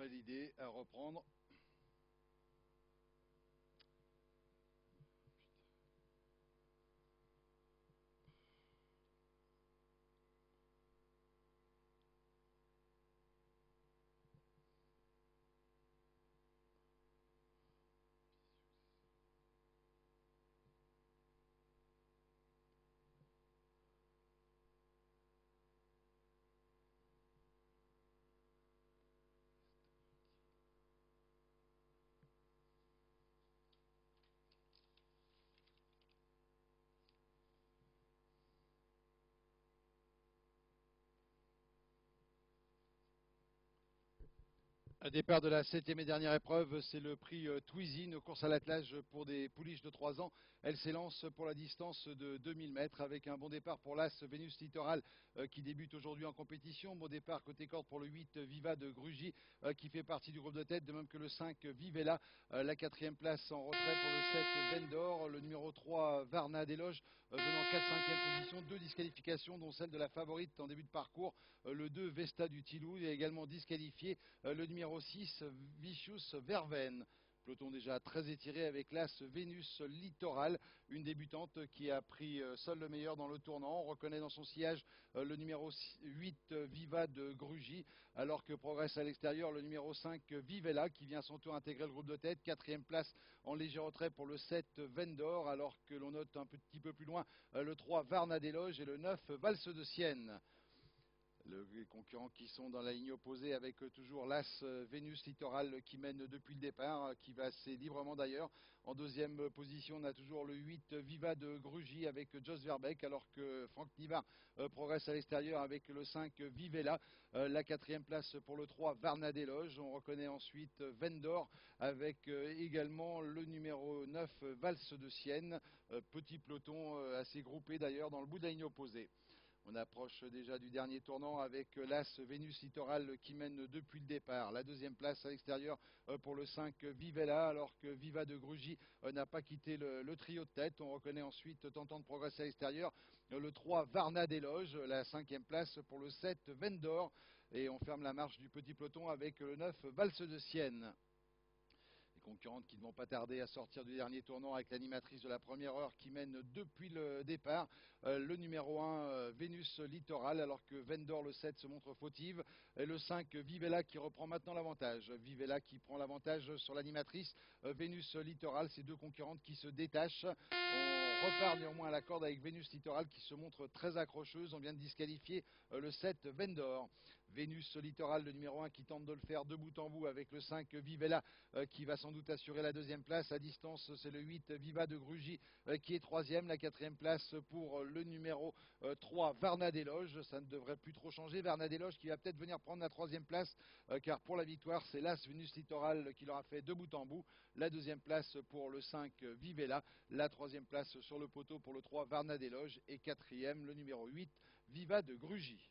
validé, à reprendre. À départ de la 7e et dernière épreuve, c'est le prix Twizy, une course à l'attelage pour des pouliches de 3 ans. Elle s'élance pour la distance de 2000 mètres avec un bon départ pour l'As Vénus Littoral qui débute aujourd'hui en compétition. Bon départ côté corde pour le 8 Viva de Grugy qui fait partie du groupe de tête, de même que le 5 Vivella. La 4e place en retrait pour le 7 Vendor, le numéro 3 Varna Desloges venant 4-5e position. 2 disqualifications dont celle de la favorite en début de parcours, le 2 Vesta du Tilou est également disqualifié. Le numéro 6, Vicious Verven. Peloton déjà très étiré avec l'As Vénus Littoral, une débutante qui a pris seul le meilleur dans le tournant. On reconnaît dans son sillage le numéro 8 Viva de Grugy, alors que progresse à l'extérieur le numéro 5 Vivella qui vient à son tour intégrer le groupe de tête. 4e place en léger retrait pour le 7 Vendor, alors que l'on note un petit peu plus loin le 3 Varna Desloges et le 9 Valse de Sienne. Les concurrents qui sont dans la ligne opposée avec toujours l'As Vénus Littoral qui mène depuis le départ, qui va assez librement d'ailleurs. En 2e position, on a toujours le 8 Viva de Grugy avec Jos Verbeek, alors que Franck Nivard progresse à l'extérieur avec le 5 Vivella. La 4e place pour le 3 Varna Desloges. On reconnaît ensuite Vendor avec également le numéro 9 Valse de Sienne. Petit peloton assez groupé d'ailleurs dans le bout de la ligne opposée. On approche déjà du dernier tournant avec l'As Vénus Littoral qui mène depuis le départ. La 2e place à l'extérieur pour le 5 Vivella, alors que Viva de Grugy n'a pas quitté le trio de tête. On reconnaît ensuite, tentant de progresser à l'extérieur, le 3 Varna Desloges, la 5e place pour le 7 Vendor. Et on ferme la marche du petit peloton avec le 9 Valse de Sienne. Les concurrentes qui ne vont pas tarder à sortir du dernier tournant avec l'animatrice de la première heure qui mène depuis le départ le numéro 1 Vénus Littoral, alors que Vendor le 7 se montre fautive, et le 5 Vivella qui reprend maintenant l'avantage. Vivella qui prend l'avantage sur l'animatrice Vénus Littoral, ces 2 concurrentes qui se détachent. On repart néanmoins à la corde avec Vénus Littoral qui se montre très accrocheuse. On vient de disqualifier le 7 Vendor. Vénus Littoral, le numéro 1 qui tente de le faire de bout en bout avec le 5 Vivella qui va sans doute assurer la 2e place. À distance, c'est le 8 Viva de Grugy qui est 3e. La 4e place pour le numéro 3 Varna Desloges. Ça ne devrait plus trop changer. Varna Desloges qui va peut-être venir prendre la 3e place car pour la victoire, c'est l'As Vénus Littoral qui l'aura fait de bout en bout. La 2e place pour le 5 Vivella. La 3e place sur le poteau pour le 3 Varna Desloges. Et 4e, le numéro 8 Viva de Grugy.